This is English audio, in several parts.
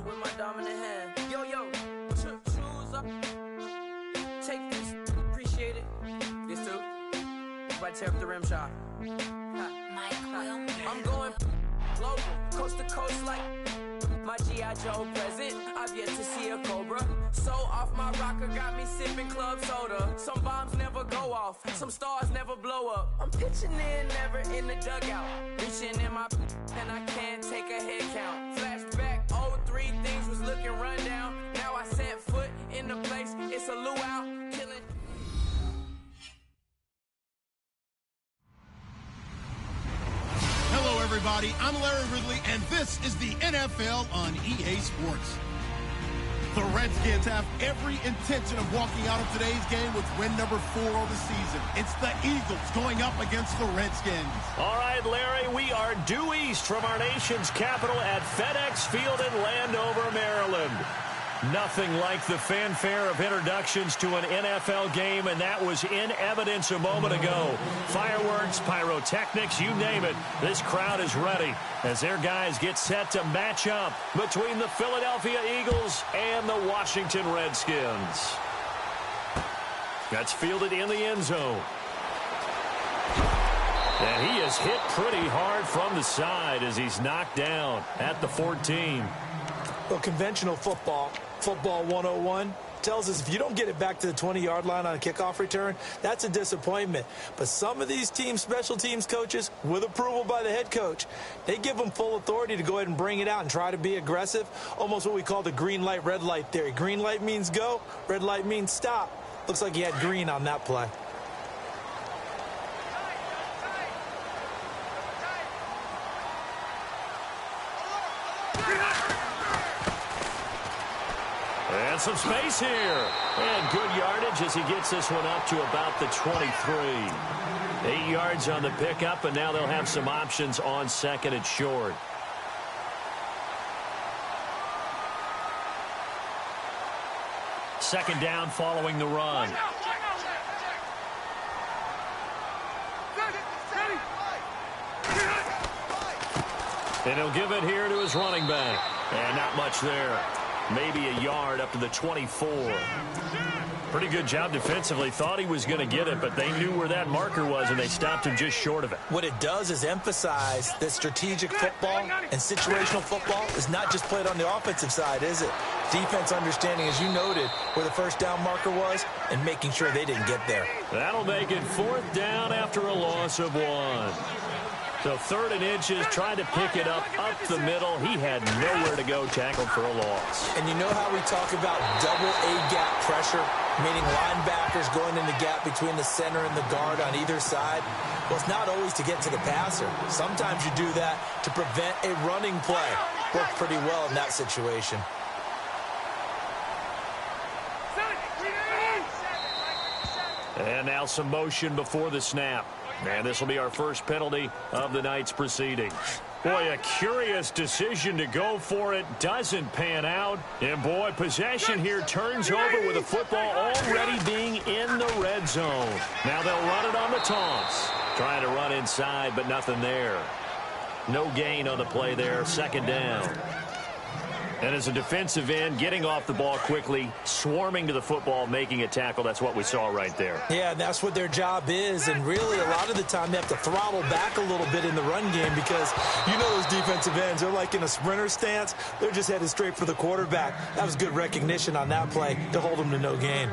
with my dominant hand. Yo, choose up. Take this. Appreciate it. This too. Right, tear up the rim shot. I'm going global, coast to coast like my G.I. Joe present. I've yet to see a Cobra. So off my rocker got me sipping club soda. Some bombs never go off, some stars never blow up. I'm pitching in, never in the dugout. Reaching in my and I can't take a head count. Flashback, 03, things was looking run down. Now I set foot in the place, it's a luau, killing. Hello, everybody. I'm Larry Ridley, and this is the NFL on EA Sports. The Redskins have every intention of walking out of today's game with win number 4 of the season. It's the Eagles going up against the Redskins. All right, Larry, we are due east from our nation's capital at FedEx Field in Landover, Maryland. Nothing like the fanfare of introductions to an NFL game, and that was in evidence a moment ago. Fireworks, pyrotechnics, you name it. This crowd is ready as their guys get set to match up between the Philadelphia Eagles and the Washington Redskins. That's fielded in the end zone. And he is hit pretty hard from the side as he's knocked down at the 14. Well, conventional football 101, tells us if you don't get it back to the 20-yard line on a kickoff return, that's a disappointment. But some of these teams, special teams coaches, with approval by the head coach, they give them full authority to go ahead and bring it out and try to be aggressive, almost what we call the green light, red light theory. Green light means go, red light means stop. Looks like he had green on that play. And some space here. And good yardage as he gets this one up to about the 23. 8 yards on the pickup, and now they'll have some options on second and short. Second down following the run. And he'll give it here to his running back. And not much there. Maybe a yard up to the 24. Pretty good job defensively. Thought he was going to get it, but they knew where that marker was, and they stopped him just short of it. What it does is emphasize that strategic football and situational football is not just played on the offensive side, is it? Defense understanding, as you noted, where the first down marker was and making sure they didn't get there. That'll make it 4th down after a loss of 1. So 3rd and inches, trying to pick it up the middle. He had nowhere to go, tackled for a loss. And you know how we talk about double A-gap pressure, meaning linebackers going in the gap between the center and the guard on either side? Well, it's not always to get to the passer. Sometimes you do that to prevent a running play. Worked pretty well in that situation. And now some motion before the snap. And this will be our first penalty of the night's proceedings. Boy, a curious decision to go for it. Doesn't pan out. And, boy, possession here turns over with the football already being in the red zone. Now they'll run it on the taunts. Trying to run inside, but nothing there. No gain on the play there. 2nd down. And as a defensive end, getting off the ball quickly, swarming to the football, making a tackle, that's what we saw right there. Yeah, and that's what their job is. And really, a lot of the time, they have to throttle back a little bit in the run game because you know those defensive ends, they're like in a sprinter stance. They're just headed straight for the quarterback. That was good recognition on that play to hold them to no gain.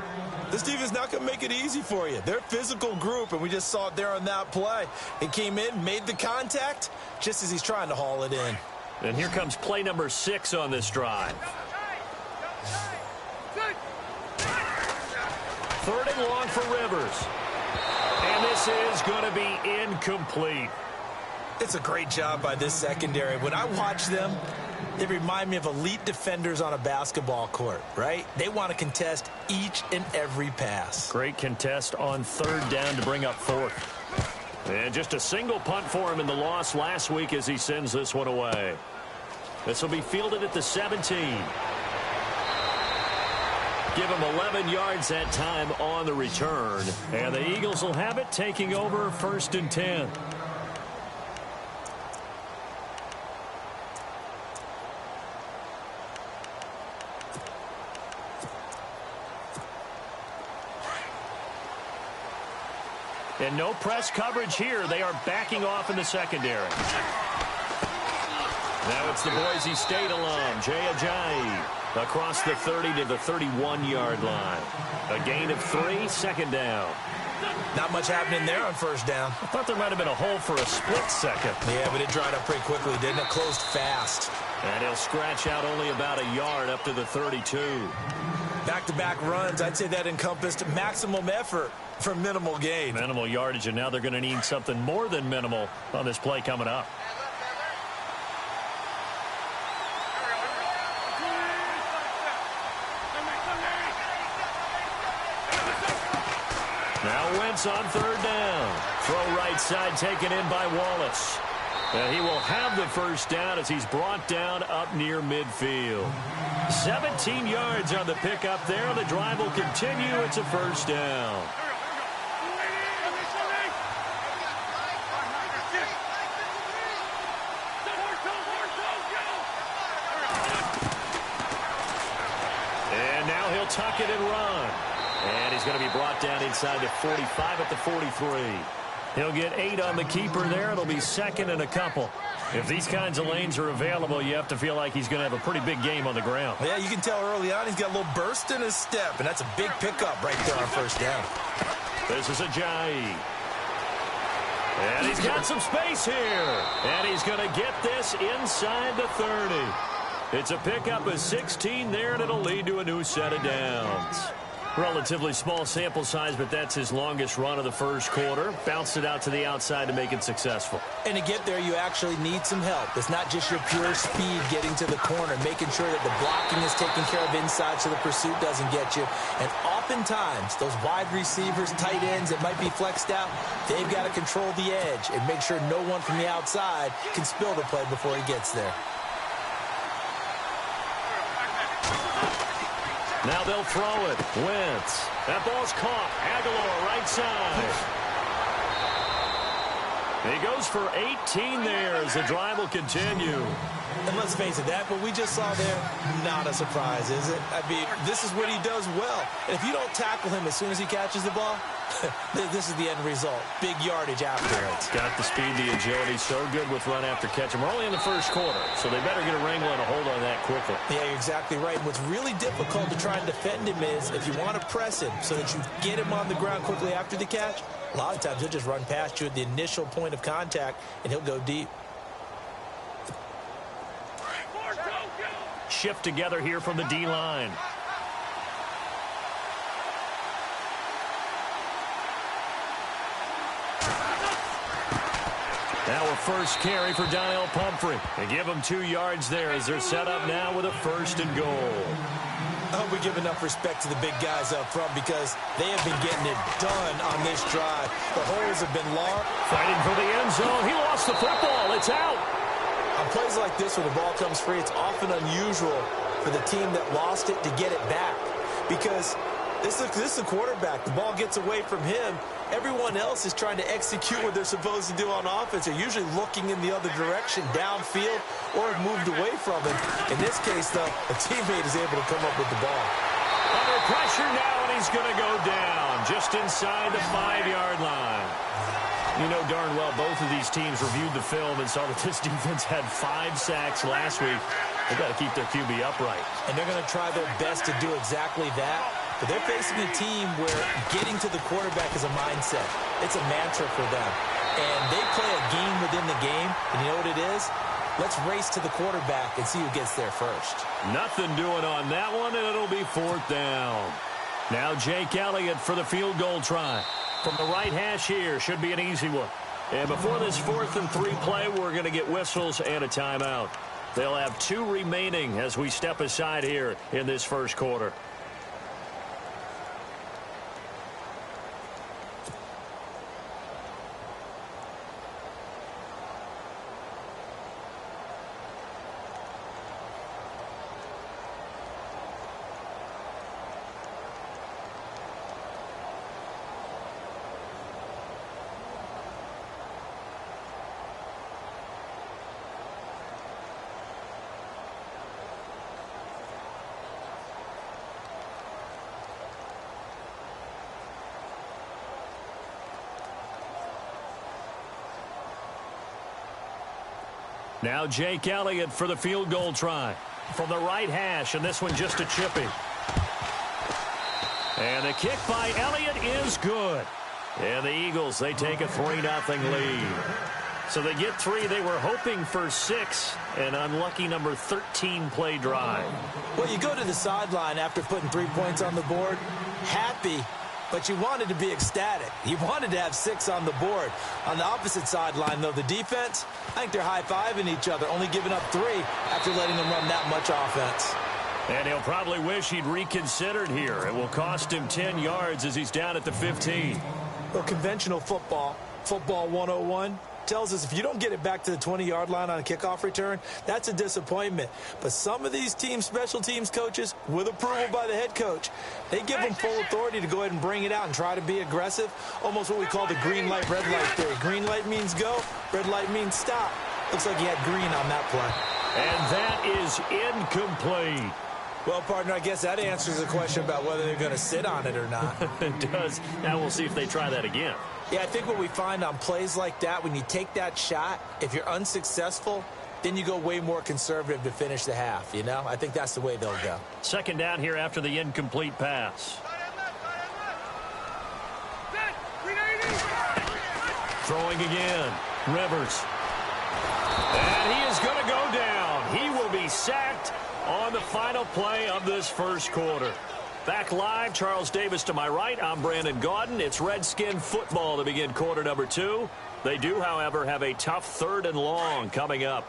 This defense not going to make it easy for you. They're a physical group, and we just saw it there on that play. It came in, made the contact, just as he's trying to haul it in. And here comes play number 6 on this drive. 3rd and long for Rivers. And this is going to be incomplete. It's a great job by this secondary. When I watch them, they remind me of elite defenders on a basketball court, right? They want to contest each and every pass. Great contest on 3rd down to bring up 4th. And just a single punt for him in the loss last week as he sends this one away. This will be fielded at the 17. Give him 11 yards that time on the return. And the Eagles will have it, taking over 1st and 10. And no press coverage here. They are backing off in the secondary. Now it's the Boise State alum, Jay Ajayi, across the 30 to the 31-yard line. A gain of 3, second down. Not much happening there on first down. I thought there might have been a hole for a split second. Yeah, but it dried up pretty quickly, didn't it? Closed fast. And he'll scratch out only about a yard up to the 32. Back-to-back runs, I'd say that encompassed maximum effort for minimal gain. Minimal yardage, and now they're going to need something more than minimal on this play coming up. Now Wentz on third down. Throw right side taken in by Wallace. And he will have the first down as he's brought down up near midfield. 17 yards on the pickup there. The drive will continue. It's a first down. And now he'll tuck it and run. And he's going to be brought down inside the 45 at the 43. He'll get 8 on the keeper there. It'll be second and a couple. If these kinds of lanes are available, you have to feel like he's going to have a pretty big game on the ground. Yeah, you can tell early on he's got a little burst in his step, and that's a big pickup right there on first down. This is Ajayi. And he's got some space here. And he's going to get this inside the 30. It's a pickup of 16 there, and it'll lead to a new set of downs. Relatively small sample size, but that's his longest run of the first quarter. Bounced it out to the outside to make it successful. And to get there, you actually need some help. It's not just your pure speed getting to the corner, making sure that the blocking is taken care of inside so the pursuit doesn't get you. And oftentimes, those wide receivers, tight ends that might be flexed out, they've got to control the edge and make sure no one from the outside can spill the play before he gets there. Now they'll throw it. Wentz. That ball's caught. Aguilar, right side. He goes for 18 there as the drive will continue. And let's face it, that what we just saw there, not a surprise, is it? I mean, this is what he does well. And if you don't tackle him as soon as he catches the ball, this is the end result. Big yardage after it. Got the speed, the agility, so good with run after catch. And we're only in the first quarter, so they better get a wrangle and a hold on that quickly. Yeah, you're exactly right. What's really difficult to try and defend him is if you want to press him so that you get him on the ground quickly after the catch, a lot of times he'll just run past you at the initial point of contact, and he'll go deep. Shift together here from the D-line. Now a first carry for Donnell Pumphrey. They give him 2 yards there as they're set up now with a first and goal. I hope we give enough respect to the big guys up front because they have been getting it done on this drive. The holes have been long. Fighting for the end zone. He lost the football. It's out. On plays like this where the ball comes free, it's often unusual for the team that lost it to get it back because this is the quarterback. The ball gets away from him. Everyone else is trying to execute what they're supposed to do on offense. They're usually looking in the other direction, downfield, or have moved away from him. In this case, though, a teammate is able to come up with the ball. Under pressure now, and he's going to go down just inside the 5-yard line. You know darn well both of these teams reviewed the film and saw that this defense had 5 sacks last week. They've got to keep their QB upright. And they're going to try their best to do exactly that. But they're facing a team where getting to the quarterback is a mindset. It's a mantra for them. And they play a game within the game. And you know what it is? Let's race to the quarterback and see who gets there first. Nothing doing on that one, and it'll be 4th down. Now Jake Elliott for the field goal try. From the right hash here, should be an easy one. And before this 4th and 3 play, we're going to get whistles and a timeout. They'll have 2 remaining as we step aside here in this first quarter. Now Jake Elliott for the field goal try. From the right hash, and this one just a chippy. And the kick by Elliott is good. And the Eagles, they take a 3-0 lead. So they get 3. They were hoping for 6. An unlucky number 13 play drive. Well, you go to the sideline after putting 3 points on the board, happy, but you wanted to be ecstatic. You wanted to have 6 on the board. On the opposite sideline, though, the defense, I think they're high-fiving each other, only giving up 3 after letting them run that much offense. And he'll probably wish he'd reconsidered here. It will cost him 10 yards as he's down at the 15. Well, conventional football 101, tells us if you don't get it back to the 20-yard line on a kickoff return, that's a disappointment. But some of these special teams coaches, with approval by the head coach, they give them full authority to go ahead and bring it out and try to be aggressive, almost what we call the green light, red light theory. Green light means go, red light means stop. Looks like he had green on that play. And that is incomplete. Well, partner, I guess that answers the question about whether they're going to sit on it or not. It does. Now we'll see if they try that again. Yeah, I think what we find on plays like that, when you take that shot, if you're unsuccessful, then you go way more conservative to finish the half, you know? I think that's the way they'll go. Second down here after the incomplete pass. Throwing again. Rivers. And he is going to go down. He will be sacked on the final play of this first quarter. Back live, Charles Davis to my right. I'm Brandon Gaudin. It's Redskin football to begin quarter number 2. They do, however, have a tough 3rd and long coming up.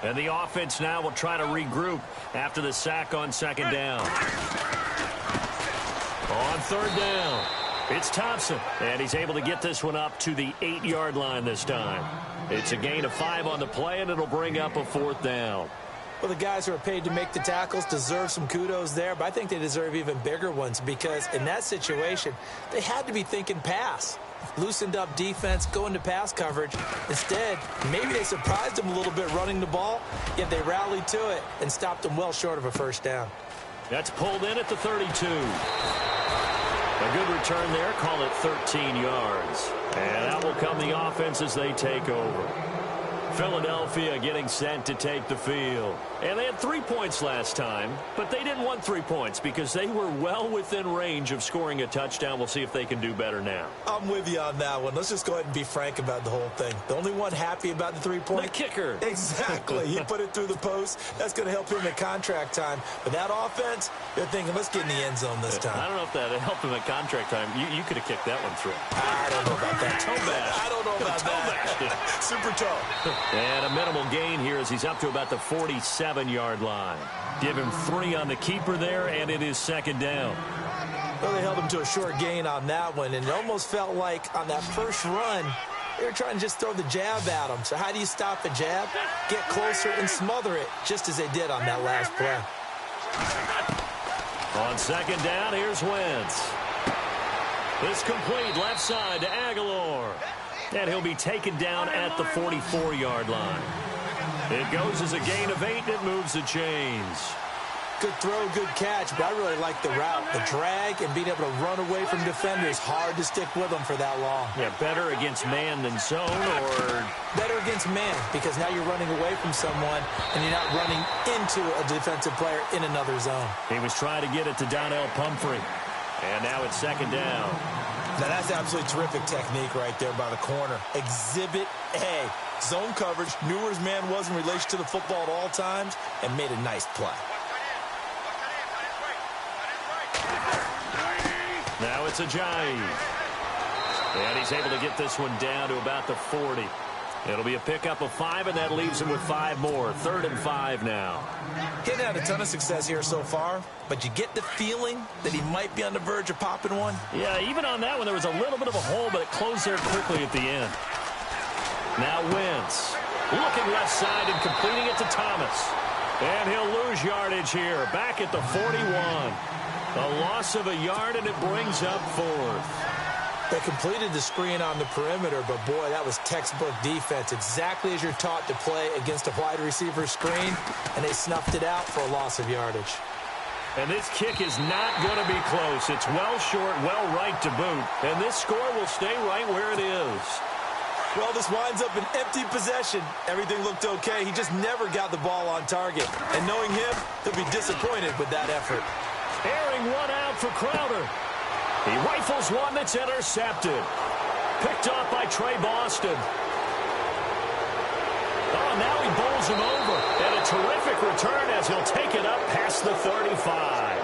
And the offense now will try to regroup after the sack on second down. On third down, it's Thompson. And he's able to get this one up to the 8-yard line this time. It's a gain of 5 on the play, and it'll bring up a 4th down. Well, the guys who are paid to make the tackles deserve some kudos there, but I think they deserve even bigger ones because in that situation, they had to be thinking pass. Loosened up defense, going to pass coverage. Instead, maybe they surprised them a little bit running the ball, yet they rallied to it and stopped them well short of a first down. That's pulled in at the 32. A good return there, call it 13 yards. And out will come the offense as they take over. Philadelphia getting sent to take the field. And they had 3 points last time, but they didn't want 3 points because they were well within range of scoring a touchdown. We'll see if they can do better now. I'm with you on that one. Let's just go ahead and be frank about the whole thing. The only one happy about the 3-point. The kicker. Exactly. He put it through the post. That's going to help him at contract time. But that offense, they're thinking, let's get in the end zone this time. I don't know if that helped him at contract time. You could have kicked that one through. I don't know about that. Toe bash. I don't know about that. Super toe. And a minimal gain here as he's up to about the 47-yard line. Give him 3 on the keeper there, and it is second down. Well, they held him to a short gain on that one, and it almost felt like on that first run, they were trying to just throw the jab at him. So how do you stop a jab? Get closer and smother it, just as they did on that last play. On second down, here's Wentz. This complete left side to Aguilar. And he'll be taken down at the 44-yard line. It goes as a gain of 8, and it moves the chains. Good throw, good catch, but I really like the route. The drag and being able to run away from defenders, hard to stick with them for that long. Yeah, better against man than zone, or? Better against man, because now you're running away from someone, and you're not running into a defensive player in another zone. He was trying to get it to Donnell Pumphrey. And now it's second down. Now, that's absolutely terrific technique right there by the corner. Exhibit A. Zone coverage, knew where his man was in relation to the football at all times, and made a nice play. Now it's Ajayi. And he's able to get this one down to about the 40. It'll be a pickup of 5, and that leaves him with 5 more. 3rd and 5 now. He hasn't had a ton of success here so far, but you get the feeling that he might be on the verge of popping one. Yeah, even on that one, there was a little bit of a hole, but it closed there quickly at the end. Now Wentz looking left side and completing it to Thomas. And he'll lose yardage here, back at the 41. A loss of a yard, and it brings up 4th. They completed the screen on the perimeter, but boy, that was textbook defense, exactly as you're taught to play against a wide receiver screen, and they snuffed it out for a loss of yardage. And this kick is not going to be close. It's well short, well right to boot, and this score will stay right where it is. Well, this winds up an empty possession. Everything looked okay. He just never got the ball on target. And knowing him, he'll be disappointed with that effort. Airing one out for Crowder. He rifles one that's intercepted. Picked off by Trey Boston. Oh, now he bowls him over. And a terrific return as he'll take it up past the 35.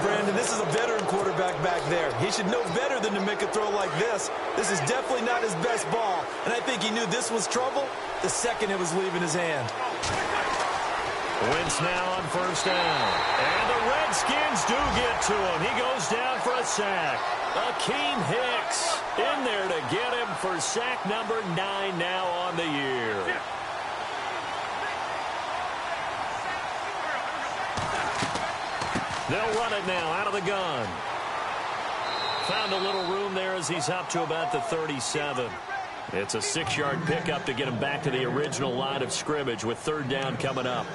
Brandon, this is a veteran quarterback back there. He should know better than to make a throw like this. This is definitely not his best ball. And I think he knew this was trouble the second it was leaving his hand. Wentz now on first down. And the Redskins do get to him. He goes down for a sack. Akeem Hicks in there to get him for sack number 9 now on the year. They'll run it now out of the gun. Found a little room there as he's up to about the 37. It's a 6-yard pickup to get him back to the original line of scrimmage with third down coming up.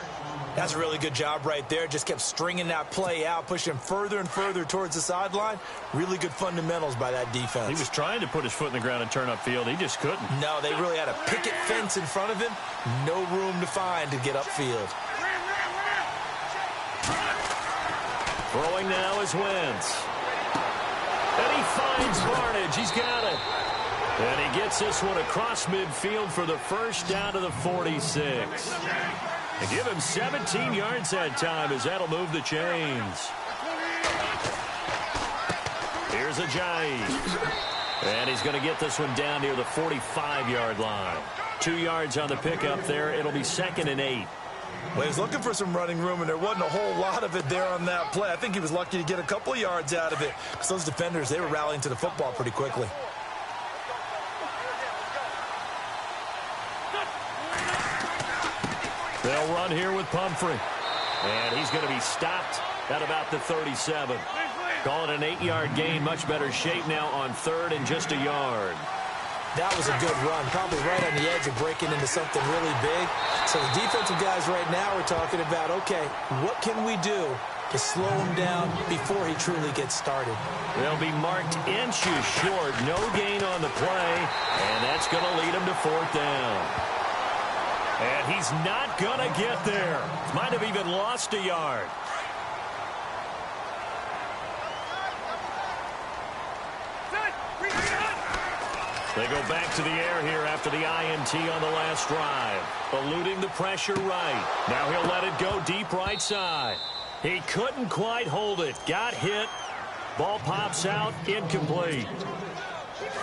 That's a really good job right there. Just kept stringing that play out, pushing further and further towards the sideline. Really good fundamentals by that defense. He was trying to put his foot in the ground and turn upfield. He just couldn't. No, they really had a picket fence in front of him. No room to find to get upfield. Throwing now is Wentz. And he finds Barnage. He's got it. And he gets this one across midfield for the first down to the 46. And give him 17 yards that time as that'll move the chains. Here's Ajayi. And he's going to get this one down near the 45-yard line. 2 yards on the pickup there. It'll be 2nd and 8. Well, he was looking for some running room, and there wasn't a whole lot of it there on that play. I think he was lucky to get a couple of yards out of it because those defenders, they were rallying to the football pretty quickly. They'll run here with Pumphrey. And he's going to be stopped at about the 37. Call it an 8-yard gain. Much better shape now on third and just a yard. That was a good run, probably right on the edge of breaking into something really big. So the defensive guys right now are talking about, okay, what can we do to slow him down before he truly gets started? They'll be marked inches short. No gain on the play, and that's going to lead him to 4th down. And he's not going to get there. Might have even lost a yard. They go back to the air here after the INT on the last drive. Eluding the pressure right. Now he'll let it go deep right side. He couldn't quite hold it. Got hit. Ball pops out. Incomplete.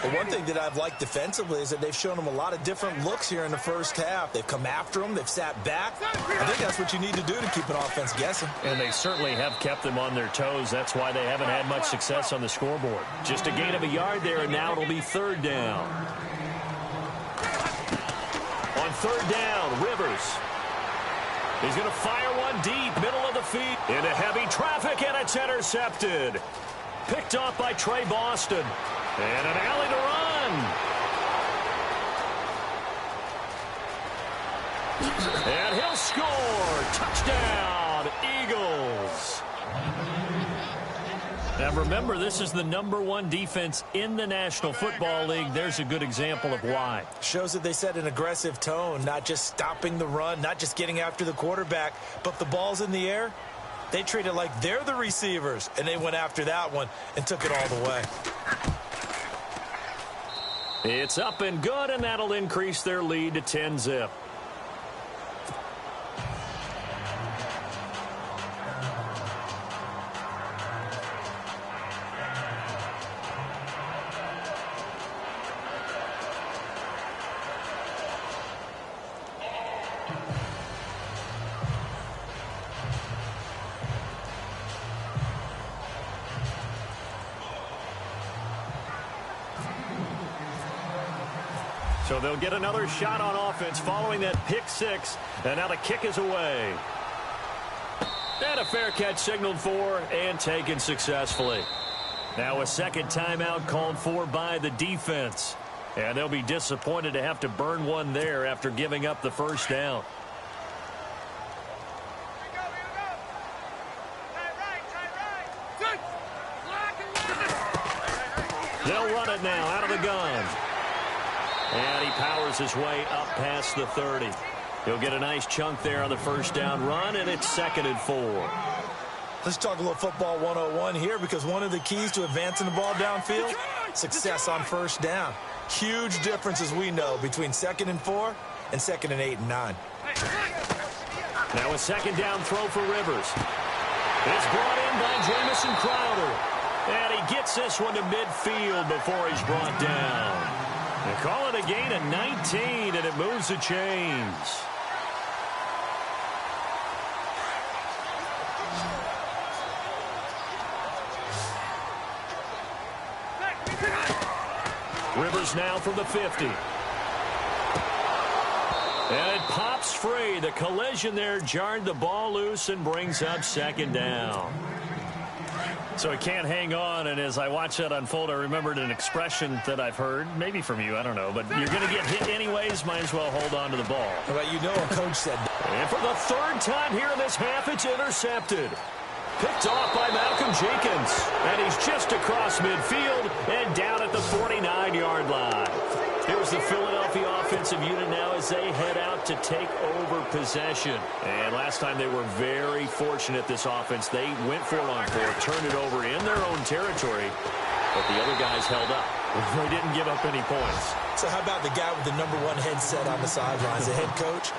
But one thing that I've liked defensively is that they've shown him a lot of different looks here in the first half. They've come after him. They've sat back. I think that's what you need to do to keep an offense guessing. And they certainly have kept them on their toes. That's why they haven't had much success on the scoreboard. Just a gain of a yard there, and now it'll be 3rd down. On 3rd down, Rivers. He's going to fire one deep, middle of the field. Into heavy traffic, and it's intercepted. Picked off by Trey Boston. And an alley to run. And he'll score. Touchdown, Eagles. Now remember, this is the #1 defense in the National Football League. There's a good example of why. Shows that they set an aggressive tone, not just stopping the run, not just getting after the quarterback, but the ball's in the air. They treat it like they're the receivers, and they went after that one and took it all the way. It's up and good, and that'll increase their lead to 10-zip. So they'll get another shot on offense following that pick 6. And now the kick is away. And a fair catch signaled for and taken successfully. Now a second timeout called for by the defense. And they'll be disappointed to have to burn one there after giving up the first down. They'll run it now out of the gun. And he powers his way up past the 30. He'll get a nice chunk there on the first down run, and it's 2nd and 4. Let's talk a little football 101 here, because one of the keys to advancing the ball downfield, success on first down. Huge difference, as we know, between 2nd and 4 and 2nd and 8 and 9. Now a second down throw for Rivers. It's brought in by Jamison Crowder. And he gets this one to midfield before he's brought down. They call it a gain of 19, and it moves the chains. Rivers now from the 50. And it pops free. The collision there jarred the ball loose and brings up 2nd down. So he can't hang on, and as I watch that unfold, I remembered an expression that I've heard, maybe from you, I don't know, but you're going to get hit anyways, might as well hold on to the ball. Well, you know a coach said that. And for the 3rd time here in this half, it's intercepted. Picked off by Malcolm Jenkins, and he's just across midfield and down at the 49-yard line. Here's the Philadelphia offensive unit now as they head out to take over possession. And last time they were very fortunate, this offense. They went for it on 4, turned it over in their own territory, but the other guys held up. They didn't give up any points. So how about the guy with the #1 headset on the sidelines, the head coach?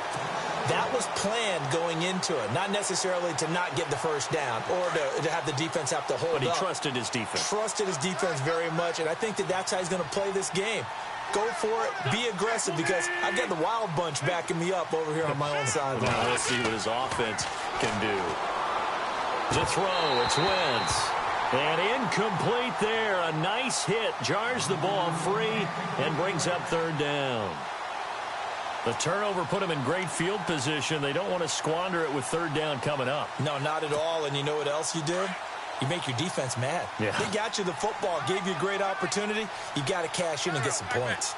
That was planned going into it, not necessarily to not get the first down or to have the defense have to hold up. But he trusted his defense. Trusted his defense very much, and I think that's how he's going to play this game. Go for it. Be aggressive, because I've got the wild bunch backing me up over here on my own sideline. Now let's see what his offense can do. The throw, it's Wentz. And incomplete there. A nice hit. Jars the ball free and brings up 3rd down. The turnover put him in great field position. They don't want to squander it with 3rd down coming up. No, not at all. And you know what else you do? You make your defense mad. Yeah. They got you the football, gave you a great opportunity. You got to cash in and get some points.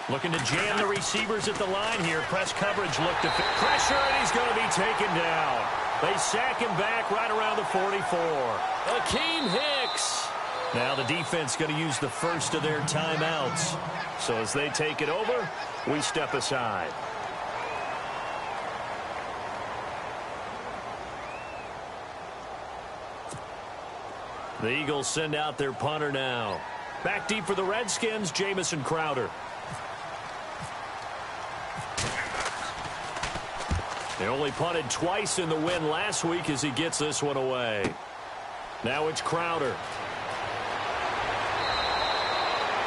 Looking to jam the receivers at the line here. Press coverage looked to pressure, and he's going to be taken down. They sack him back right around the 44. Akeem Hicks. Now the defense going to use the first of their timeouts. So as they take it over, we step aside. The Eagles send out their punter now. Back deep for the Redskins, Jamison Crowder. They only punted twice in the win last week as he gets this one away. Now it's Crowder.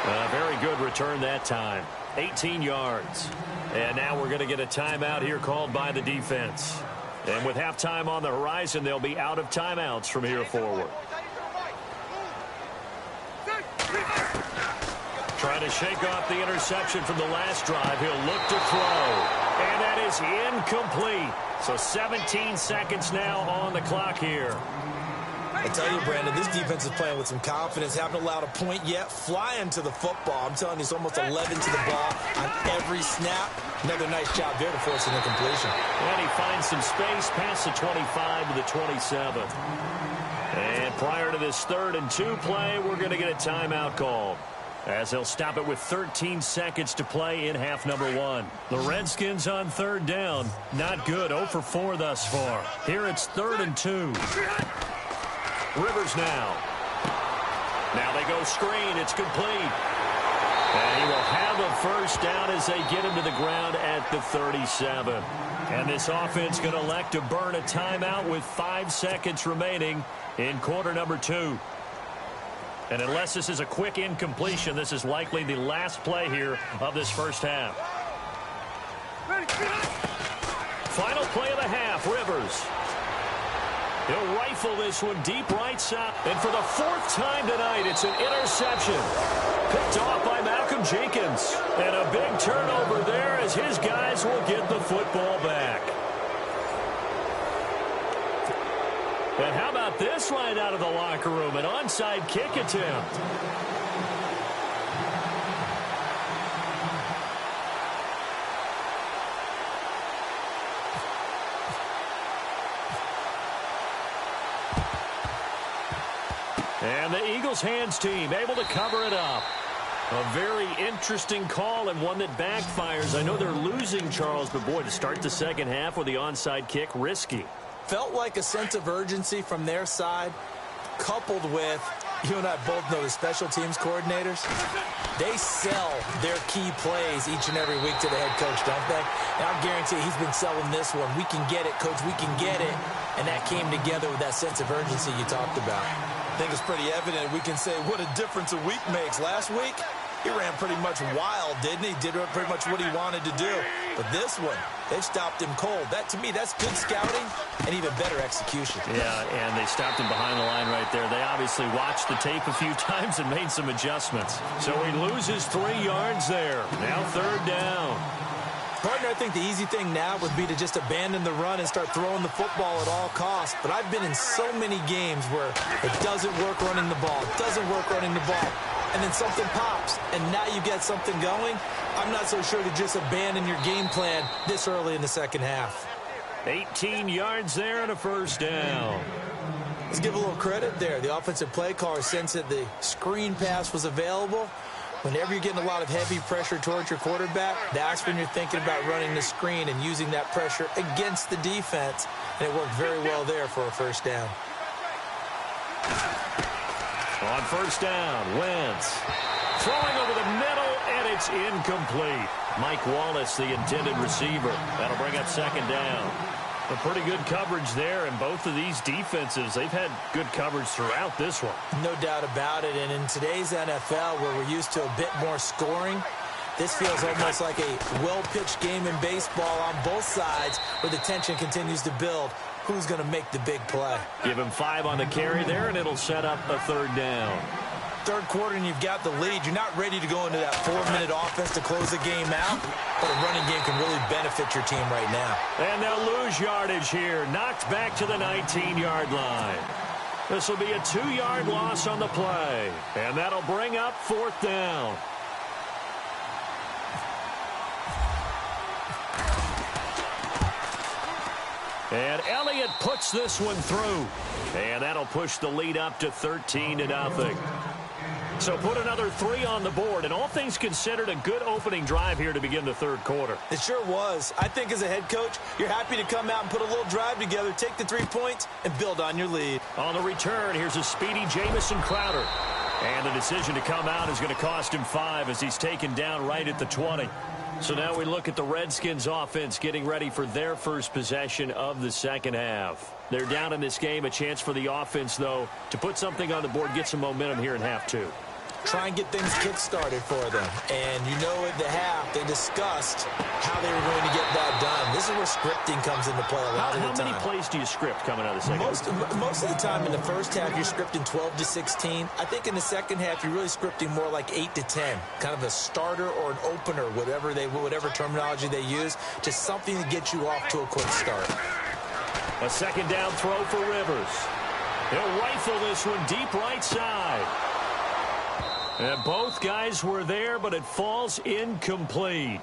A very good return that time. 18 yards. And now we're going to get a timeout here called by the defense. And with halftime on the horizon, they'll be out of timeouts from here forward. Trying to shake off the interception from the last drive. He'll look to throw. And that is incomplete. So 17 seconds now on the clock here. I tell you, Brandon, this defense is playing with some confidence. Haven't allowed a point yet. Flying to the football. I'm telling you, it's almost 11 to the ball on every snap. Another nice job there to force an incompletion. And he finds some space past the 25 to the 27. And prior to this 3rd and 2 play, we're going to get a timeout called, as they'll stop it with 13 seconds to play in half number 1. The Redskins on 3rd down. Not good. 0 for 4 thus far. Here it's 3rd and 2. Rivers now. Now they go screen. It's complete. And he will have a first down as they get him to the ground at the 37. And this offense going to elect to burn a timeout with 5 seconds remaining in quarter number 2. And unless this is a quick incompletion, this is likely the last play here of this first half. Final play of the half, Rivers. He'll rifle this one deep right side. And for the 4th time tonight, it's an interception. Picked off by Malcolm Jenkins. And a big turnover there as his guys will get the football back. And how about this right out of the locker room? An onside kick attempt. And the Eagles hands team able to cover it up. A very interesting call and one that backfires. I know they're losing, Charles, but boy, to start the second half with the onside kick, risky. Felt like a sense of urgency from their side, coupled with, you and I both know the special teams coordinators, they sell their key plays each and every week to the head coach, don't they? And I'll guarantee he's been selling this one. We can get it, coach, we can get it. And that came together with that sense of urgency you talked about. I think it's pretty evident. We can say what a difference a week makes. Last week, he ran pretty much wild, didn't he? Did pretty much what he wanted to do. But this one, they've stopped him cold. That, to me, that's good scouting and even better execution. Yeah, and they stopped him behind the line right there. They obviously watched the tape a few times and made some adjustments. So he loses 3 yards there. Now 3rd down. Partner, I think the easy thing now would be to just abandon the run and start throwing the football at all costs. But I've been in so many games where it doesn't work running the ball, and then something pops, and now you get something going. I'm not so sure to just abandon your game plan this early in the second half. 18 yards there and a 1st down. Let's give a little credit there. The offensive play caller sensed that the screen pass was available. Whenever you're getting a lot of heavy pressure towards your quarterback, that's when you're thinking about running the screen and using that pressure against the defense. And it worked very well there for a 1st down. On 1st down, Wentz throwing over the middle, and it's incomplete. Mike Wallace, the intended receiver. That'll bring up 2nd down. A pretty good coverage there, and both of these defenses, they've had good coverage throughout this one. No doubt about it, and in today's NFL, where we're used to a bit more scoring, this feels almost like a well-pitched game in baseball on both sides, where the tension continues to build. Who's going to make the big play? Give him 5 on the carry there, and it'll set up a 3rd down. 3rd quarter, and you've got the lead. You're not ready to go into that 4-minute offense to close the game out, but a running game can really benefit your team right now. And they'll lose yardage here. Knocked back to the 19-yard line. This will be a 2-yard loss on the play, and that'll bring up 4th down. And Elliott puts this one through. And that'll push the lead up to 13-0. So put another 3 on the board. And all things considered, a good opening drive here to begin the 3rd quarter. It sure was. I think as a head coach, you're happy to come out and put a little drive together, take the 3 points, and build on your lead. On the return, here's a speedy Jamison Crowder. And the decision to come out is going to cost him 5 as he's taken down right at the 20. So now we look at the Redskins offense getting ready for their first possession of the second half. They're down in this game. A chance for the offense, though, to put something on the board, get some momentum here in half 2. Try and get things kick-started for them. And you know at the half, they discussed how they were going to get that done. This is where scripting comes into play a lot of the time. How many plays do you script coming out of the second half? Most of the time in the first half, you're scripting 12 to 16. I think in the second half, you're really scripting more like 8 to 10. Kind of a starter or an opener, whatever terminology they use, just something to get you off to a quick start. A 2nd down throw for Rivers. He'll rifle this one deep right side. And both guys were there, but it falls incomplete.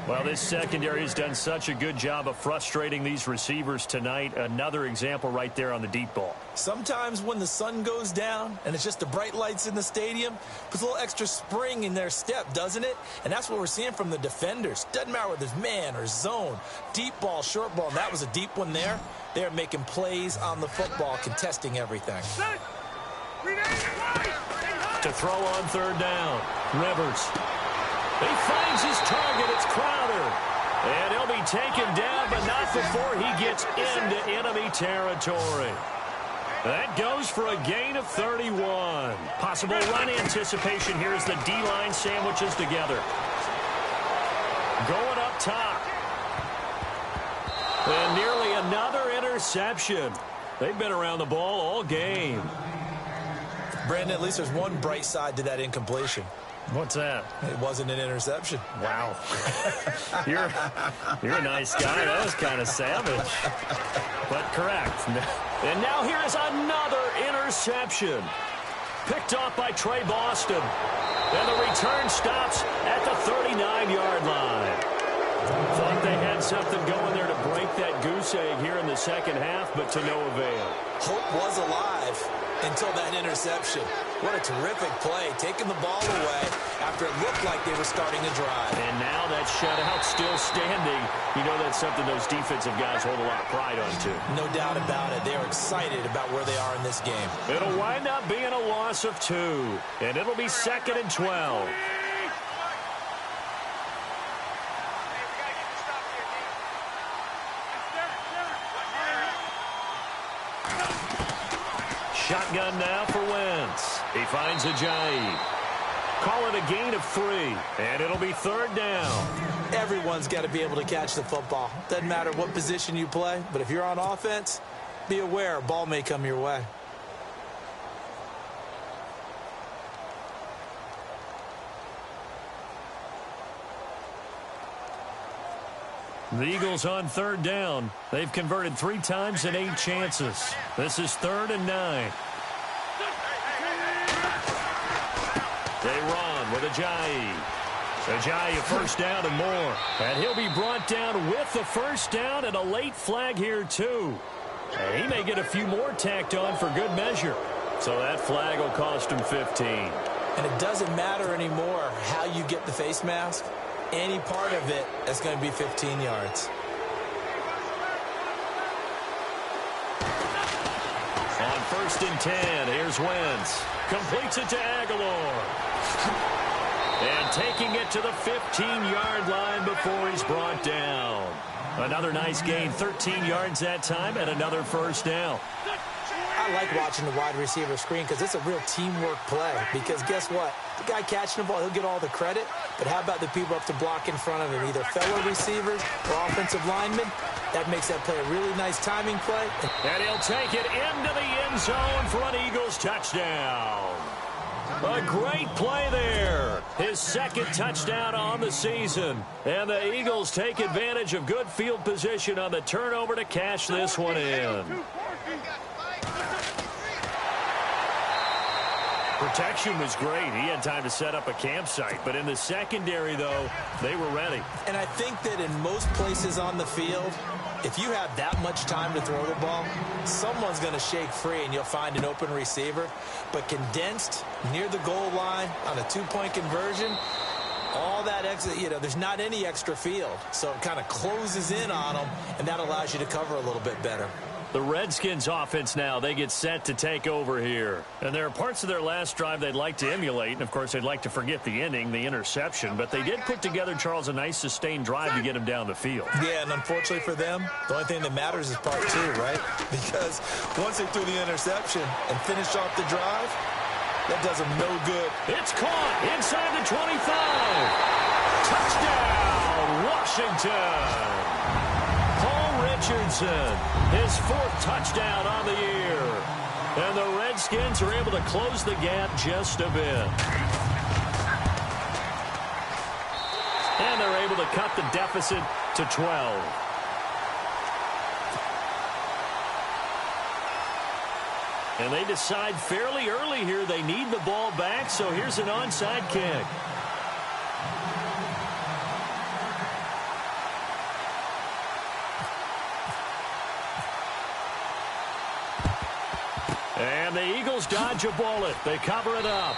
Well, this secondary has done such a good job of frustrating these receivers tonight. Another example right there on the deep ball. Sometimes when the sun goes down and it's just the bright lights in the stadium, puts a little extra spring in their step, doesn't it? And that's what we're seeing from the defenders. Doesn't matter whether it's man or zone, deep ball, short ball. And that was a deep one there. They're making plays on the football, contesting everything. To throw on 3rd down, Rivers. He finds his target. It's Crowder. And he'll be taken down, but not before he gets into enemy territory. That goes for a gain of 31. Possible run anticipation here as the D-line sandwiches together. Going up top. And nearly another interception. They've been around the ball all game. Brandon, at least there's one bright side to that incompletion. What's that? It wasn't an interception. Wow. You're a nice guy. That was kind of savage. But correct. And now here is another interception. Picked off by Trey Boston. And the return stops at the 39-yard line. Thought they had something going there to break that goose egg here in the second half, but to no avail. Hope was alive. until that interception. What a terrific play, taking the ball away after it looked like they were starting a drive. And now that shutout still standing. You know that's something those defensive guys hold a lot of pride on, too. No doubt about it. They are excited about where they are in this game. It'll wind up being a loss of 2, and it'll be 2nd and 12. Shotgun now for Wentz. He finds Ajayi. Call it a gain of 3, and it'll be 3rd down. Everyone's got to be able to catch the football. Doesn't matter what position you play, but if you're on offense, be aware a ball may come your way. The Eagles on 3rd down. They've converted 3 times in 8 chances. This is 3rd and 9. They run with Ajayi. Ajayi a first down and more. And he'll be brought down with the first down and a late flag here too. And he may get a few more tacked on for good measure. So that flag will cost him 15. And it doesn't matter anymore how you get the face mask. Any part of it is going to be 15 yards. On 1st and 10, here's Wentz. Completes it to Aguilar. And taking it to the 15-yard line before he's brought down. Another nice gain, 13 yards that time, and another first down. I like watching the wide receiver screen because it's a real teamwork play. Because guess what? The guy catching the ball, he'll get all the credit. But how about the people up to block in front of him, either fellow receivers or offensive linemen? That makes that play a really nice timing play. And he'll take it into the end zone for an Eagles touchdown. A great play there. His 2nd touchdown on the season. And the Eagles take advantage of good field position on the turnover to cash this one in. Protection was great. He had time to set up a campsite. But in the secondary, though, they were ready. And I think that in most places on the field, if you have that much time to throw the ball, someone's going to shake free and you'll find an open receiver. But condensed near the goal line on a 2-point conversion, all that extra, there's not any extra field. So it kind of closes in on them, and that allows you to cover a little bit better. The Redskins offense now, they get set to take over here. And there are parts of their last drive they'd like to emulate. And, of course, they'd like to forget the ending, the interception. But they did put together, Charles, a nice sustained drive to get him down the field. Yeah, and unfortunately for them, the only thing that matters is part 2, right? Because once they threw the interception and finished off the drive, that does them no good. It's caught inside the 25. Touchdown, Washington. Richardson, his 4th touchdown on the year. And the Redskins are able to close the gap just a bit. And they're able to cut the deficit to 12. And they decide fairly early here they need the ball back, so here's an onside kick. And the Eagles dodge a bullet. They cover it up.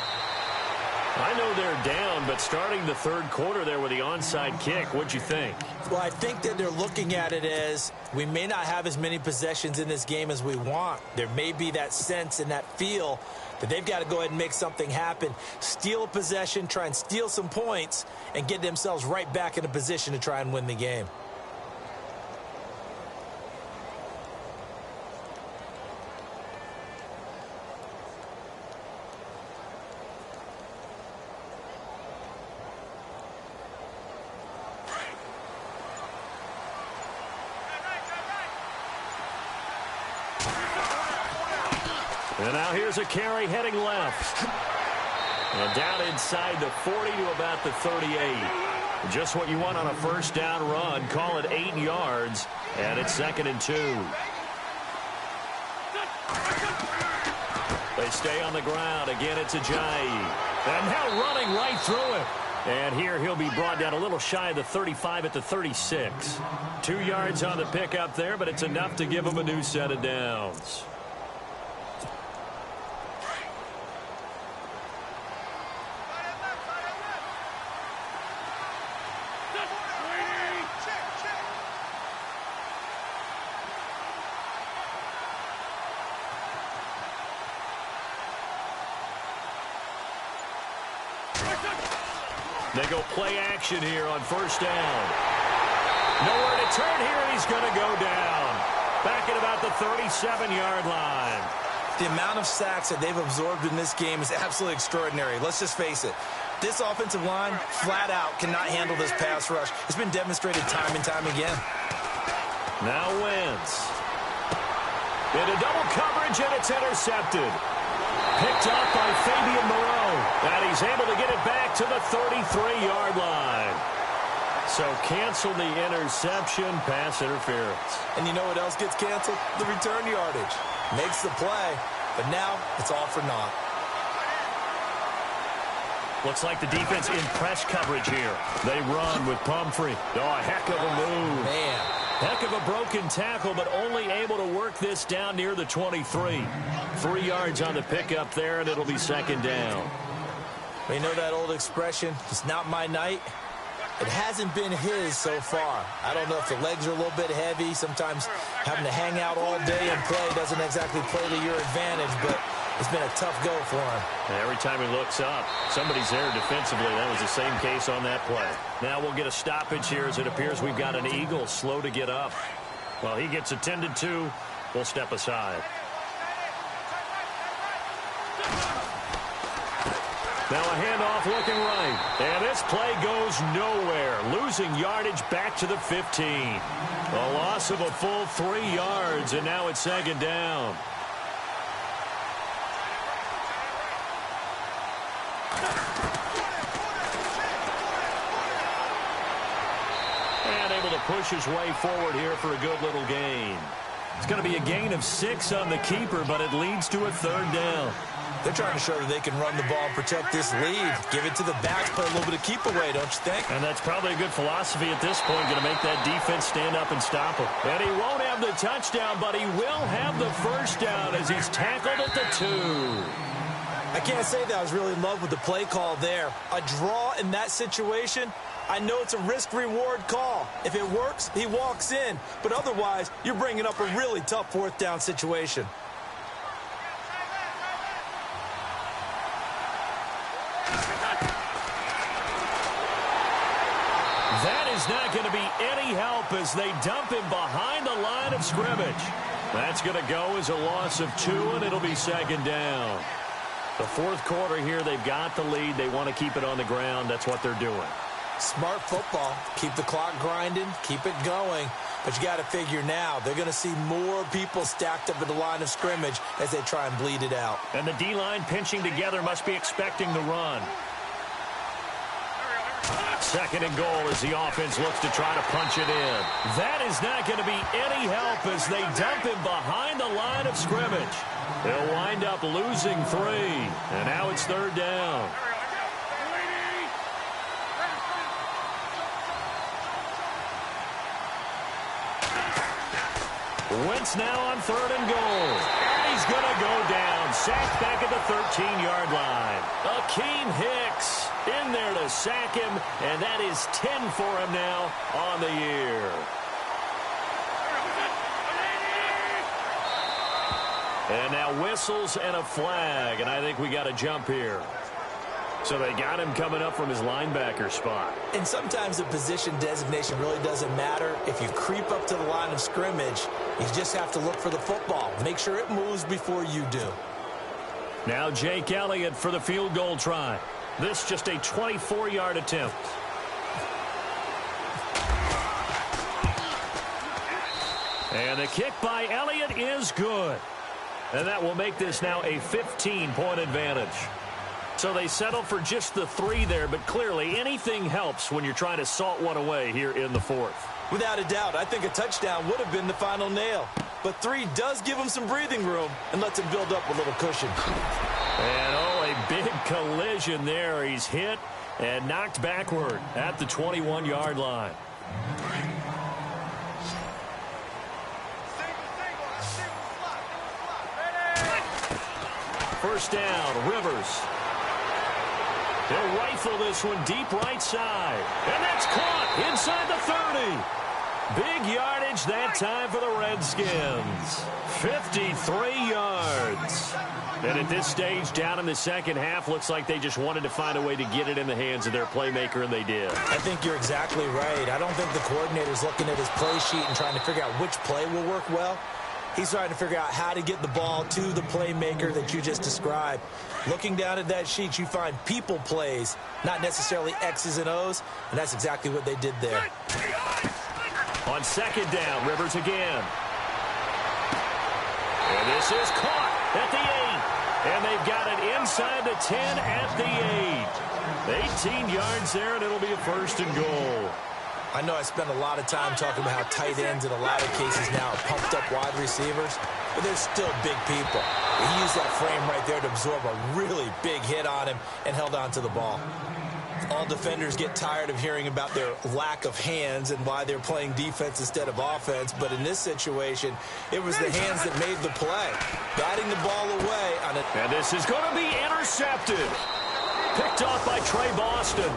I know they're down, but starting the 3rd quarter there with the onside kick, what'd you think? Well, I think that they're looking at it as we may not have as many possessions in this game as we want. There may be that sense and that feel that they've got to go ahead and make something happen, steal a possession, try and steal some points, and get themselves right back in a position to try and win the game. And now here's a carry heading left. And down inside the 40 to about the 38. Just what you want on a first down run. Call it 8 yards. And it's 2nd and 2. They stay on the ground. Again, it's Ajayi. And now running right through it. And here he'll be brought down a little shy of the 35 at the 36. 2 yards on the pickup there, but it's enough to give him a new set of downs. They go play action here on first down. Nowhere to turn here, and he's going to go down. Back at about the 37-yard line. The amount of sacks that they've absorbed in this game is absolutely extraordinary. Let's just face it. This offensive line, flat out, cannot handle this pass rush. It's been demonstrated time and time again. Now Wentz. Into double coverage, and it's intercepted. Picked up by Fabian Moreau. And he's able to get it back to the 33-yard line. So cancel the interception, pass interference. And you know what else gets canceled? The return yardage. Makes the play, but now it's all for naught. Looks like the defense in press coverage here. They run with Pumphrey. Oh, a heck of a move. Man. Heck of a broken tackle, but only able to work this down near the 23. 3 yards on the pickup there, and it'll be second down. Well, you know that old expression, it's not my night? It hasn't been his so far. I don't know if the legs are a little bit heavy. Sometimes having to hang out all day and play doesn't exactly play to your advantage, but it's been a tough go for him. And every time he looks up, somebody's there defensively. That was the same case on that play. Now we'll get a stoppage here as it appears we've got an Eagle slow to get up. Well, he gets attended to. We'll step aside. Now a handoff looking right. And this play goes nowhere. Losing yardage back to the 15. A loss of a full 3 yards, and now it's second down. And able to push his way forward here for a good little gain. It's going to be a gain of 6 on the keeper, but it leads to a third down. They're trying to show that they can run the ball and protect this lead. Give it to the backs, play a little bit of keep away, don't you think? And that's probably a good philosophy at this point, going to make that defense stand up and stop him. And he won't have the touchdown, but he will have the first down as he's tackled at the 2. I can't say that I was really in love with the play call there. A draw in that situation, I know it's a risk-reward call. If it works, he walks in. But otherwise, you're bringing up a really tough fourth down situation. That is not going to be any help as they dump him behind the line of scrimmage. That's going to go as a loss of 2, and it'll be second down. The fourth quarter here, they've got the lead. They want to keep it on the ground. That's what they're doing. Smart football. Keep the clock grinding. Keep it going. But you got to figure now, they're going to see more people stacked up at the line of scrimmage as they try and bleed it out. And the D-line pinching together must be expecting the run. Second and goal as the offense looks to try to punch it in. That is not going to be any help as they dump him behind the line of scrimmage. They'll wind up losing 3. And now it's third down. Wentz now on third and goal. And he's going to go down. Sacked back at the 13-yard line. Akeem Hicks in there to sack him, and that is 10 for him now on the year. And now whistles and a flag, and I think we got a jump here. So they got him coming up from his linebacker spot. And sometimes the position designation really doesn't matter. If you creep up to the line of scrimmage, you just have to look for the football. Make sure it moves before you do. Now Jake Elliott for the field goal try. This just a 24-yard attempt. And the kick by Elliott is good. And that will make this now a 15-point advantage. So they settle for just the 3 there, but clearly anything helps when you're trying to salt one away here in the fourth. Without a doubt, I think a touchdown would have been the final nail. But 3 does give him some breathing room and lets him build up a little cushion. And, oh, a big collision there. He's hit and knocked backward at the 21-yard line. First down, Rivers. He'll rifle this one deep right side. And that's caught inside the 30. Big yardage that time for the Redskins. 53 yards. And at this stage, down in the second half, looks like they just wanted to find a way to get it in the hands of their playmaker, and they did. I think you're exactly right. I don't think the coordinator's looking at his play sheet and trying to figure out which play will work well. He's trying to figure out how to get the ball to the playmaker that you just described. Looking down at that sheet, you find people plays, not necessarily X's and O's, and that's exactly what they did there. On second down, Rivers again. And this is caught at the 8. And they've got it inside the 10 at the 8. 18 yards there, and it'll be a first and goal. I know I spend a lot of time talking about how tight ends in a lot of cases now are pumped up wide receivers, but they're still big people. He used that frame right there to absorb a really big hit on him and held on to the ball. All defenders get tired of hearing about their lack of hands and why they're playing defense instead of offense, but in this situation, it was the hands that made the play. Batting the ball away on it. And this is going to be intercepted. Picked off by Trey Boston.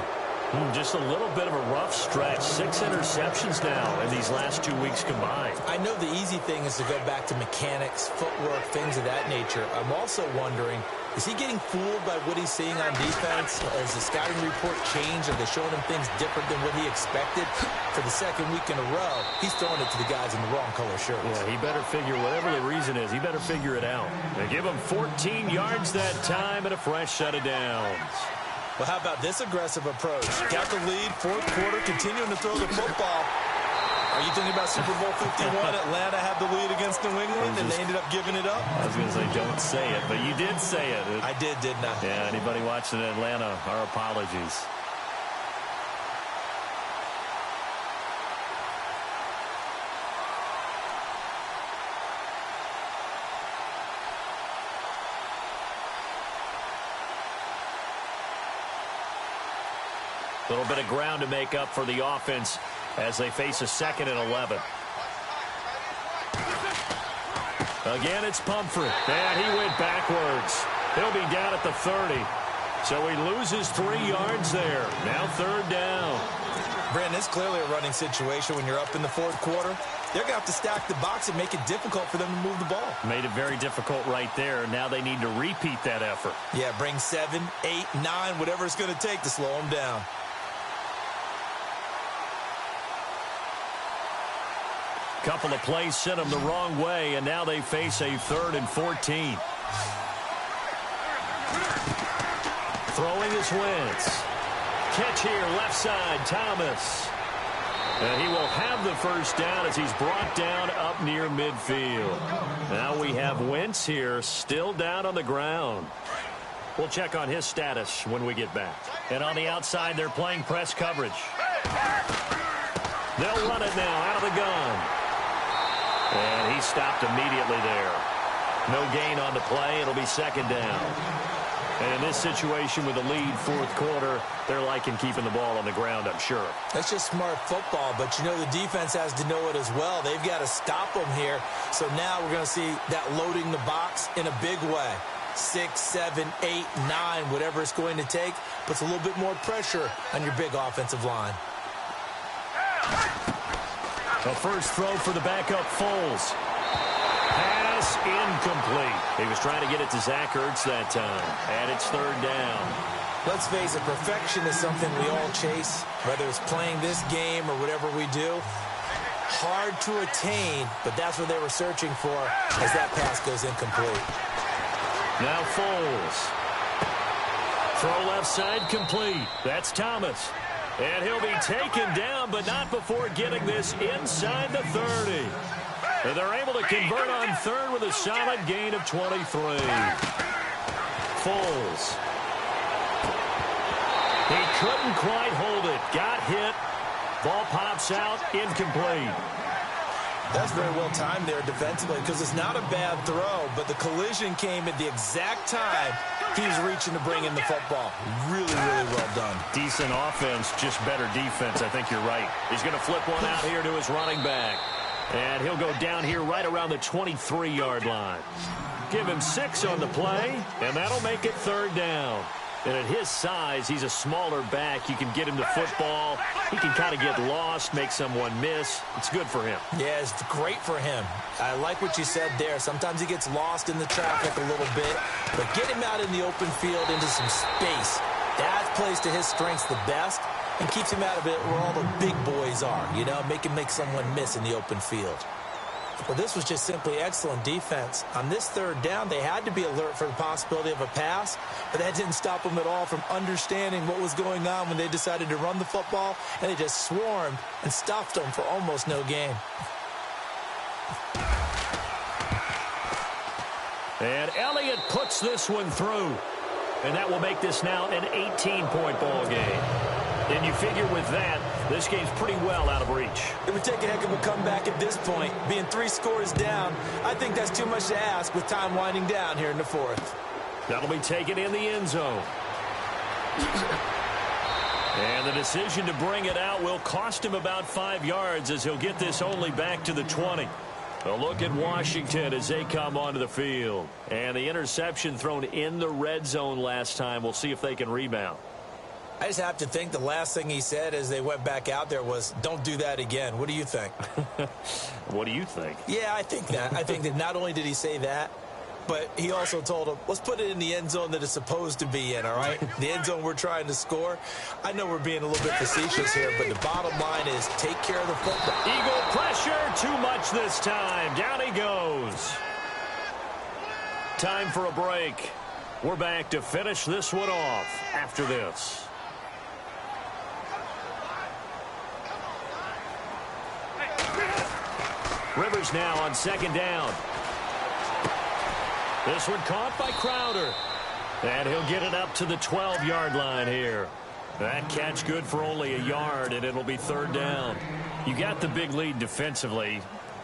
Just a little bit of a rough stretch. 6 interceptions now in these last 2 weeks combined. I know the easy thing is to go back to mechanics, footwork, things of that nature. I'm also wondering, is he getting fooled by what he's seeing on defense? Has the scouting report changed? Are they showing him things different than what he expected? For the second week in a row, he's throwing it to the guys in the wrong color shirts. Yeah, he better figure, whatever the reason is, he better figure it out. They give him 14 yards that time and a fresh set of downs. Well, how about this aggressive approach? Got the lead, fourth quarter, continuing to throw the football. Are you thinking about Super Bowl 51? Atlanta had the lead against New England, and they ended up giving it up? I was going to say, don't say it, but you did say it. I did, didn't I? Yeah, anybody watching Atlanta, our apologies. A little bit of ground to make up for the offense as they face a 2nd and 11. Again, it's Pumphrey. And he went backwards. He'll be down at the 30. So he loses 3 yards there. Now 3rd down. Brandon, it's clearly a running situation when you're up in the fourth quarter. They're going to have to stack the box and make it difficult for them to move the ball. Made it very difficult right there. Now they need to repeat that effort. Yeah, bring 7, 8, 9, whatever it's going to take to slow them down. Couple of plays sent them the wrong way, and now they face a 3rd and 14. Throwing is Wentz. Catch here, left side, Thomas. And he will have the first down as he's brought down up near midfield. Now we have Wentz here, still down on the ground. We'll check on his status when we get back. And on the outside, they're playing press coverage. They'll run it now out of the gun. And he stopped immediately there. No gain on the play. It'll be 2nd down. And in this situation with the lead, fourth quarter, they're liking keeping the ball on the ground, I'm sure. That's just smart football, but you know the defense has to know it as well. They've got to stop them here. So now we're going to see that loading the box in a big way. 6, 7, 8, 9, whatever it's going to take, puts a little bit more pressure on your big offensive line. The first throw for the backup, Foles. Pass incomplete. He was trying to get it to Zach Ertz that time. And it's 3rd down. Let's face it, perfection is something we all chase, whether it's playing this game or whatever we do. Hard to attain, but that's what they were searching for as that pass goes incomplete. Now Foles. Throw left side complete. That's Thomas. And he'll be taken down, but not before getting this inside the 30. And they're able to convert on 3rd with a solid gain of 23. Foles. He couldn't quite hold it. Got hit. Ball pops out. Incomplete. That's very well timed there defensively because it's not a bad throw, but the collision came at the exact time he was reaching to bring in the football. Really, really well done. Decent offense, just better defense. I think you're right. He's going to flip one out here to his running back. And he'll go down here right around the 23-yard line. Give him 6 on the play, and that'll make it 3rd down. And at his size, he's a smaller back. You can get him to football. He can kind of get lost, make someone miss. It's good for him. Yeah, it's great for him. I like what you said there. Sometimes he gets lost in the traffic a little bit, but get him out in the open field into some space. That plays to his strengths the best and keeps him out of it where all the big boys are, you know, make him make someone miss in the open field. Well, this was just simply excellent defense. On this third down, they had to be alert for the possibility of a pass, but that didn't stop them at all from understanding what was going on when they decided to run the football, and they just swarmed and stuffed them for almost no gain. And Elliott puts this one through, and that will make this now an 18-point ball game. And you figure with that, this game's pretty well out of reach. It would take a heck of a comeback at this point. Being 3 scores down, I think that's too much to ask with time winding down here in the fourth. That'll be taken in the end zone. And the decision to bring it out will cost him about 5 yards as he'll get this only back to the 20. A look at Washington as they come onto the field. And the interception thrown in the red zone last time. We'll see if they can rebound. I just have to think the last thing he said as they went back out there was, don't do that again. What do you think? What do you think? Yeah, I think that. I think that not only did he say that, but he also told him, let's put it in the end zone that it's supposed to be in, all right? The end zone we're trying to score. I know we're being a little bit facetious here, but the bottom line is take care of the football. Eagle pressure, too much this time. Down he goes. Time for a break. We're back to finish this one off after this. Rivers now on second down. This one caught by Crowder. And he'll get it up to the 12-yard line here. That catch good for only a yard, and it'll be third down. You got the big lead defensively.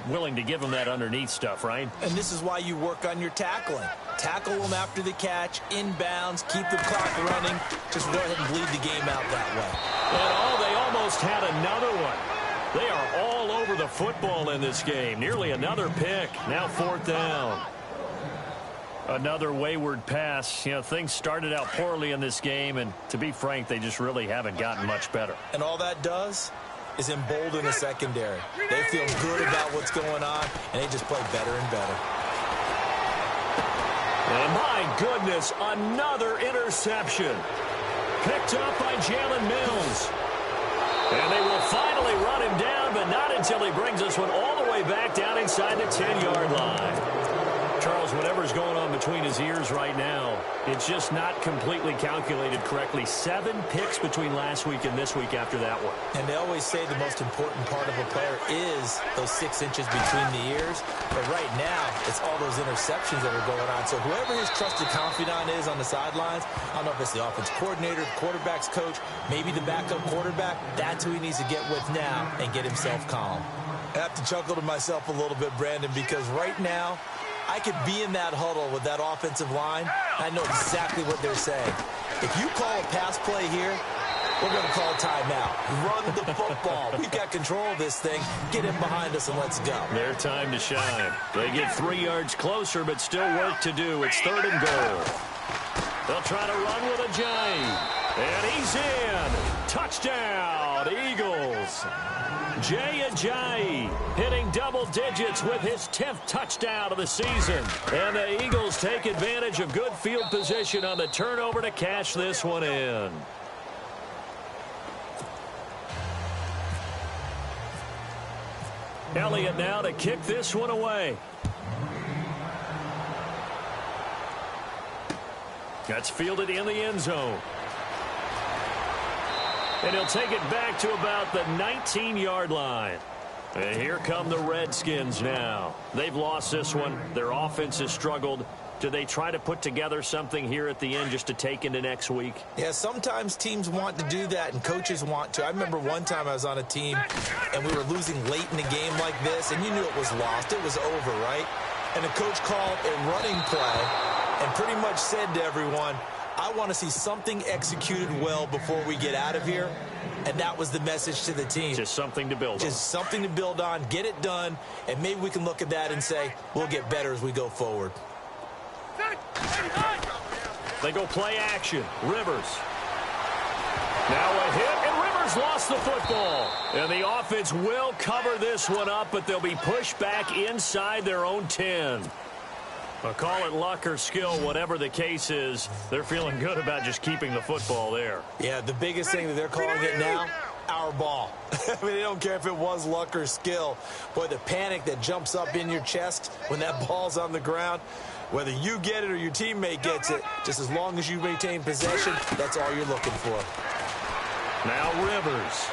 Willing to give them that underneath stuff, right? And this is why you work on your tackling. Tackle them after the catch, inbounds, keep the clock running. Just go ahead and bleed the game out that way. And they almost had another one. They are all over the football in this game. Nearly another pick. Now fourth down. Another wayward pass. You know, things started out poorly in this game, and to be frank, they just really haven't gotten much better. And all that does is embolden the secondary. They feel good about what's going on, and they just play better and better. And my goodness, another interception. Picked up by Jalen Mills. And they will finally run him down, but not until he brings this one all the way back down inside the 10-yard line. Charles, whatever's going on between his ears right now, it's just not completely calculated correctly. 7 picks between last week and this week after that one. And they always say the most important part of a player is those 6 inches between the ears. But right now, it's all those interceptions that are going on. So whoever his trusted confidant is on the sidelines, I don't know if it's the offense coordinator, the quarterback's coach, maybe the backup quarterback, that's who he needs to get with now and get himself calm. I have to chuckle to myself a little bit, Brandon, because right now, I could be in that huddle with that offensive line. I know exactly what they're saying. If you call a pass play here, we're going to call timeout. Run the football. We've got control of this thing. Get in behind us and let's go. Their time to shine. They get 3 yards closer, but still work to do. It's third and goal. They'll try to run with a J. And he's in. Touchdown, Eagles. Jay Ajayi hitting double digits with his 10th touchdown of the season. And the Eagles take advantage of good field position on the turnover to cash this one in. Elliott now to kick this one away. That's fielded in the end zone. And he'll take it back to about the 19-yard line. And here come the Redskins now. They've lost this one. Their offense has struggled. Do they try to put together something here at the end just to take into next week? Yeah, sometimes teams want to do that and coaches want to. I remember one time I was on a team and we were losing late in the game like this, and you knew it was lost. It was over, right? And the coach called a running play and pretty much said to everyone, I want to see something executed well before we get out of here. And that was the message to the team. Just something to build on. Just something to build on, get it done, and maybe we can look at that and say, we'll get better as we go forward. They go play action. Rivers. Now a hit, and Rivers lost the football. And the offense will cover this one up, but they'll be pushed back inside their own 10. I'll call it luck or skill, whatever the case is. They're feeling good about just keeping the football there. Yeah, the biggest thing that they're calling it now, our ball. I mean, they don't care if it was luck or skill. Boy, the panic that jumps up in your chest when that ball's on the ground, whether you get it or your teammate gets it, just as long as you maintain possession, that's all you're looking for. Now Rivers.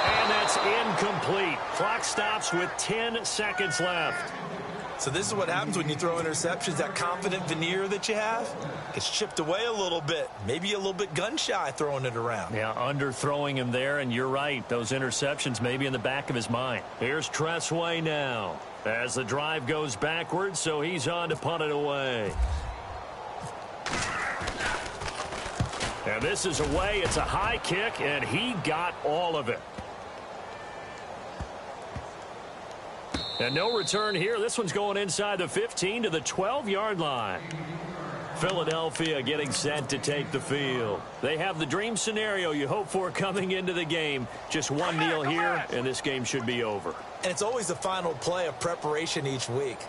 And that's incomplete. Clock stops with 10 seconds left. So this is what happens when you throw interceptions. That confident veneer that you have gets chipped away a little bit. Maybe a little bit gun-shy throwing it around. Yeah, underthrowing him there, and you're right. Those interceptions may be in the back of his mind. Here's Tressway now as the drive goes backwards, so he's on to punt it away. And this is away. It's a high kick, and he got all of it. And no return here. This one's going inside the 15 to the 12-yard line. Philadelphia getting set to take the field. They have the dream scenario you hope for coming into the game. Just one kneel here, and this game should be over. And it's always the final play of preparation each week.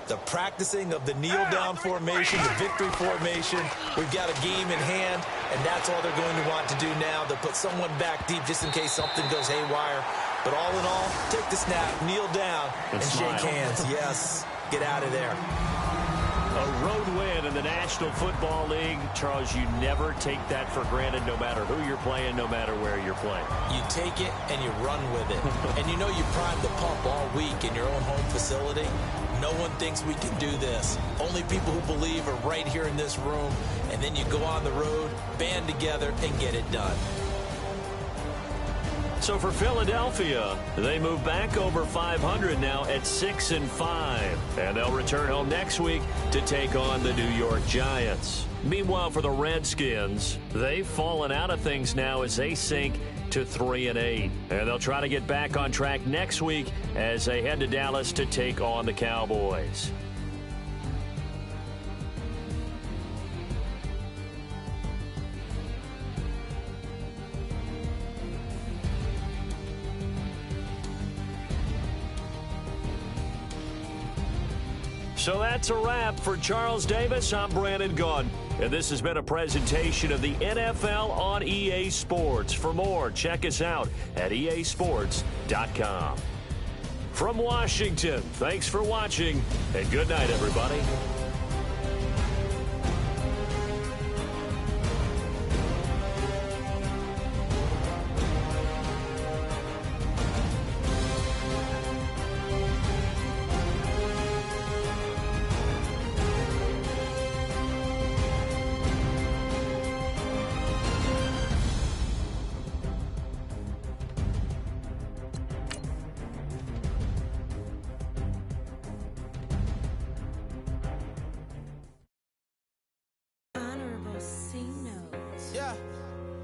The practicing of the kneel-down formation, the victory formation. We've got a game in hand, and that's all they're going to want to do now. They'll put someone back deep just in case something goes haywire. But all in all, take the snap, kneel down, and shake hands. Yes, get out of there. A road win in the National Football League. Charles, you never take that for granted no matter who you're playing, no matter where you're playing. You take it and you run with it. And you know you primed the pump all week in your own home facility. No one thinks we can do this. Only people who believe are right here in this room. And then you go on the road, band together, and get it done. So for Philadelphia, they move back over 500 now at 6-5. And they'll return home next week to take on the New York Giants. Meanwhile, for the Redskins, they've fallen out of things now as they sink to 3-8. And they'll try to get back on track next week as they head to Dallas to take on the Cowboys. So that's a wrap. For Charles Davis, I'm Brandon Gaudin. And this has been a presentation of the NFL on EA Sports. For more, check us out at easports.com. From Washington, thanks for watching, and good night, everybody.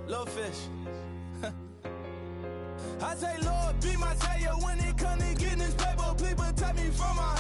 Little fish. I say, Lord, be my savior when it comes to getting this paper. Please protect me from my